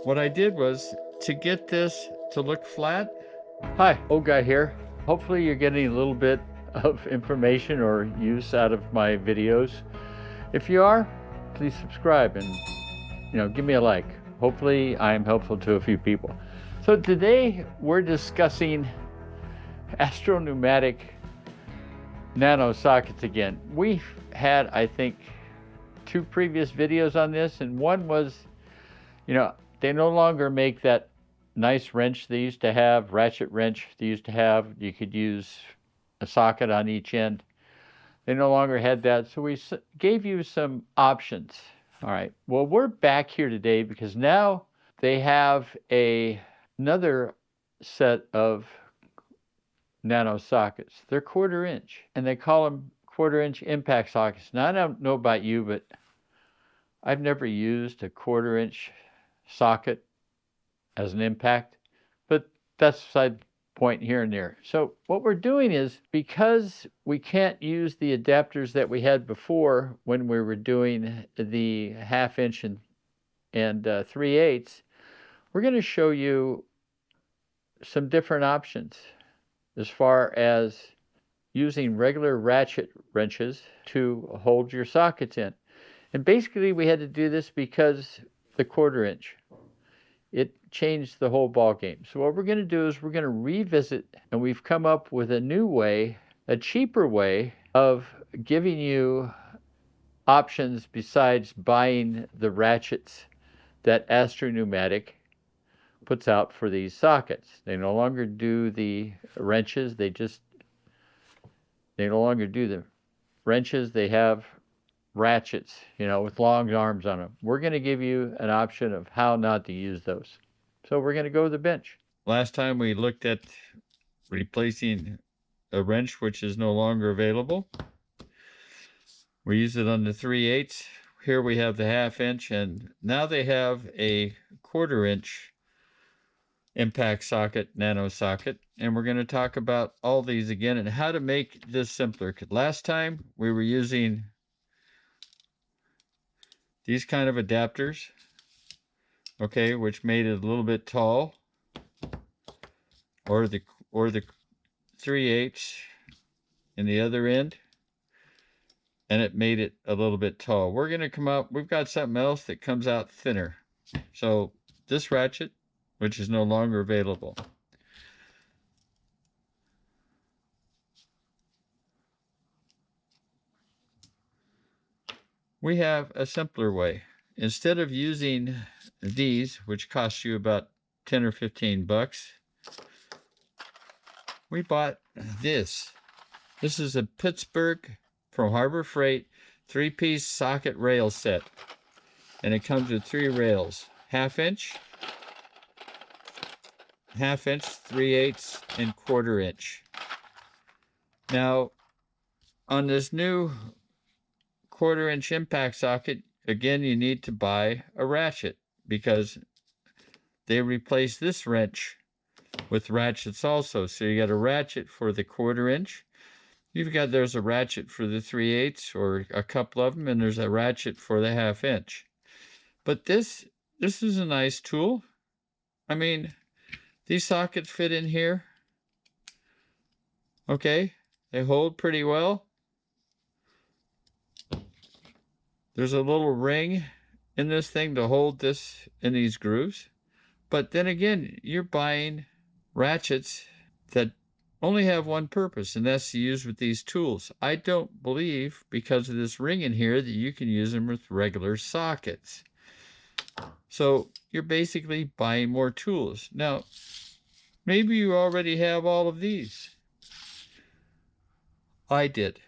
What I did was to get this to look flat. Hi, old guy here. Hopefully you're getting a little bit of information or use out of my videos. If you are, please subscribe and give me a like. Hopefully I'm helpful to a few people. So today we're discussing Astro Pneumatic Nano sockets again. We've had, I think, 2 previous videos on this, and one was, they no longer make that nice wrench they used to have, ratchet wrench they used to have. You could use a socket on each end. They no longer had that, so we gave you some options. All right, well, we're back here today because now they have another set of nano sockets. They're 1/4 inch, and they call them 1/4 inch impact sockets. Now, I don't know about you, but I've never used a 1/4 inch socket as an impact, but that's beside point here and there. So what we're doing is, because we can't use the adapters that we had before when we were doing the 1/2 inch and 3/8, we're going to show you some different options as far as using regular ratchet wrenches to hold your sockets in. And basically we had to do this because the 1/4 inch, it changed the whole ball game. So what we're going to do is we're going to revisit, and we've come up with a new way, a cheaper way of giving you options besides buying the ratchets that Astro Pneumatic puts out for these sockets. They no longer do the wrenches. They no longer do the wrenches. They have ratchets, with long arms on them. We're going to give you an option of how not to use those. So we're going to go to the bench. Last time we looked at replacing a wrench which is no longer available. We used it on the 3/8. Here we have the 1/2 inch, and now they have a 1/4 inch impact socket, nano socket, and we're going to talk about all these again and how to make this simpler. Last time we were using these kind of adapters, okay, which made it a little bit tall, or the 3/8 in the other end, and it made it a little bit tall. We're going to come out, we've got something else that comes out thinner. So this ratchet, which is no longer available. We have a simpler way. Instead of using these, which cost you about 10 or 15 bucks, we bought this. This is a Pittsburgh from Harbor Freight 3-piece socket rail set. And it comes with 3 rails, 1/2 inch, 1/2 inch, 3/8, and 1/4 inch. Now, on this new 1/4 inch impact socket, again, you need to buy a ratchet because they replace this wrench with ratchets also. So you got a ratchet for the 1/4 inch. There's a ratchet for the 3/8 or a couple of them, and there's a ratchet for the 1/2 inch. But this is a nice tool. I mean, these sockets fit in here. Okay, they hold pretty well. There's a little ring in this thing to hold this in these grooves. But then again, you're buying ratchets that only have one purpose, and that's to use with these tools. I don't believe, because of this ring in here, that you can use them with regular sockets. So you're basically buying more tools. Now, maybe you already have all of these. I did.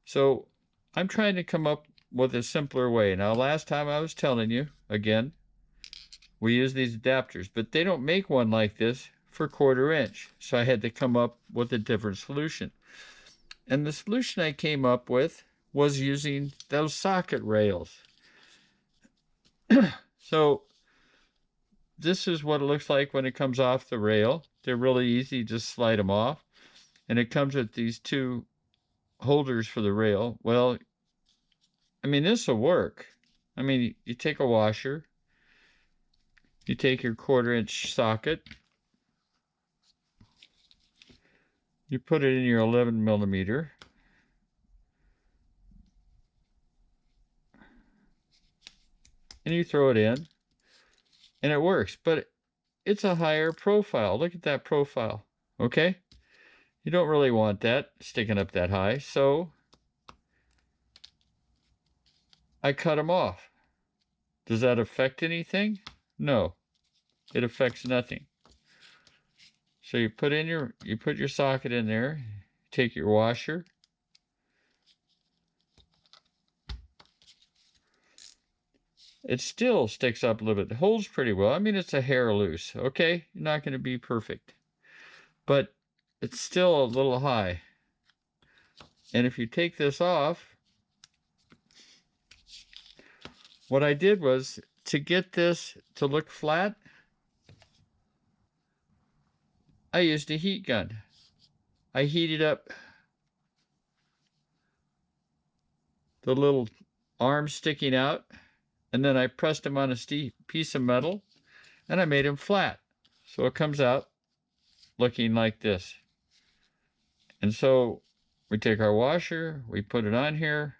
So I'm trying to come up with a simpler way. Now, last time I was telling you, again, we use these adapters, but they don't make one like this for 1/4 inch. So I had to come up with a different solution. And the solution I came up with was using those socket rails. So this is what it looks like when it comes off the rail. They're really easy, just slide them off. And it comes with these 2 holders for the rail. Well, I mean, this will work. I mean, you take a washer, You take your 1/4-inch socket, you put it in your 11 millimeter, and you throw it in, and it works, but it's a higher profile. Look at that profile, okay? You don't really want that sticking up that high, so I cut them off. Does that affect anything? No, it affects nothing. So you put your socket in there, take your washer, it still sticks up a little bit. It holds pretty well. I mean, it's a hair loose, okay? You're not going to be perfect, but it's still a little high. And if you take this off, what I did was, to get this to look flat, I used a heat gun. I heated up the little arms sticking out, and then I pressed them on a piece of metal, and I made them flat. So it comes out looking like this. And so we take our washer, we put it on here,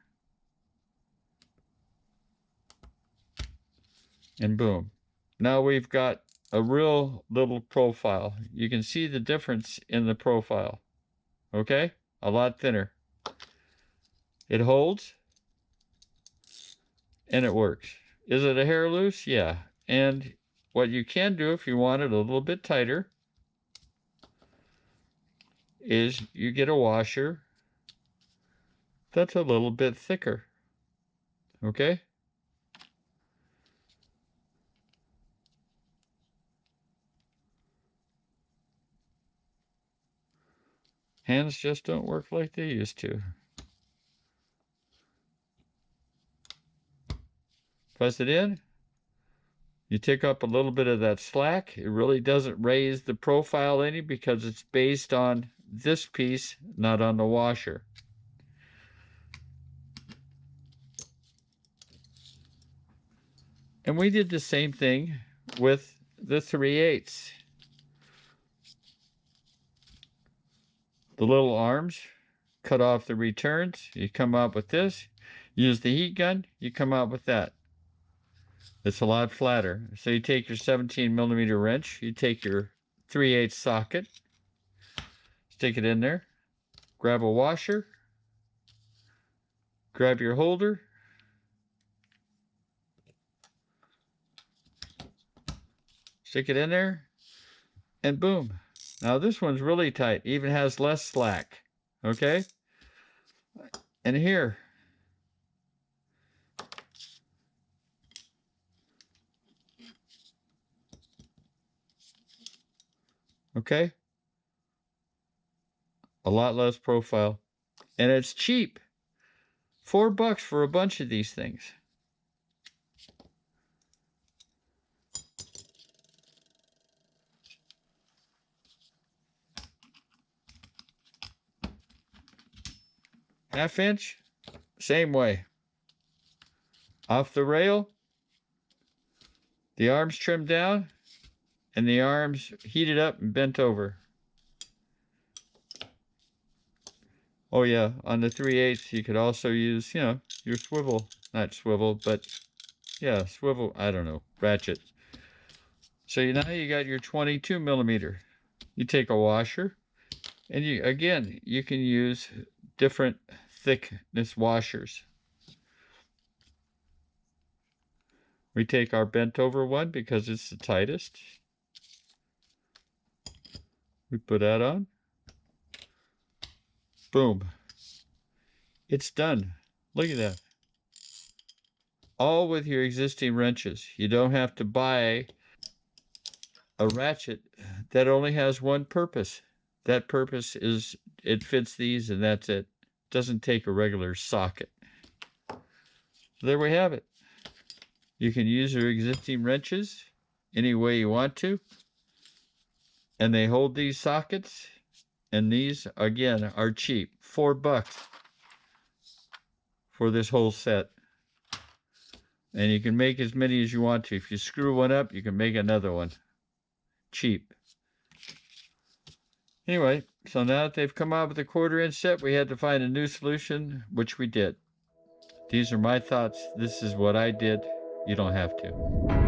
and boom. Now we've got a real little profile. You can see the difference in the profile, okay? A lot thinner. It holds, and it works. Is it a hair loose? Yeah. And what you can do if you want it a little bit tighter is you get a washer that's a little bit thicker, okay? Hands just don't work like they used to. Press it in. You take up a little bit of that slack. It really doesn't raise the profile any because it's based on this piece, not on the washer. And we did the same thing with the 3/8. The little arms, cut off the returns, you come out with this. Use the heat gun, you come out with that. It's a lot flatter. So you take your 17 millimeter wrench, you take your 3/8 socket, stick it in there, grab a washer, grab your holder, stick it in there, and boom. Now this one's really tight, even has less slack, okay? And here, okay? A lot less profile. And it's cheap. $4 for a bunch of these things. Half inch, same way. Off the rail, the arms trimmed down, and the arms heated up and bent over. Oh yeah, on the 3/8 you could also use, your swivel, not swivel, but yeah, swivel, I don't know, ratchet. So now you got your 22 millimeter. You take a washer, and you can use different thickness washers. We take our bent over one because it's the tightest. We put that on. Boom. It's done. Look at that. All with your existing wrenches. You don't have to buy a ratchet that only has one purpose. That purpose is it fits these and that's it. Doesn't take a regular socket. There we have it. You can use your existing wrenches any way you want to. And they hold these sockets. And these, again, are cheap. $4 for this whole set. And you can make as many as you want to. If you screw one up, you can make another one. Cheap. Anyway, so now that they've come out with a 1/4-inch set, we had to find a new solution, which we did. These are my thoughts. This is what I did. You don't have to.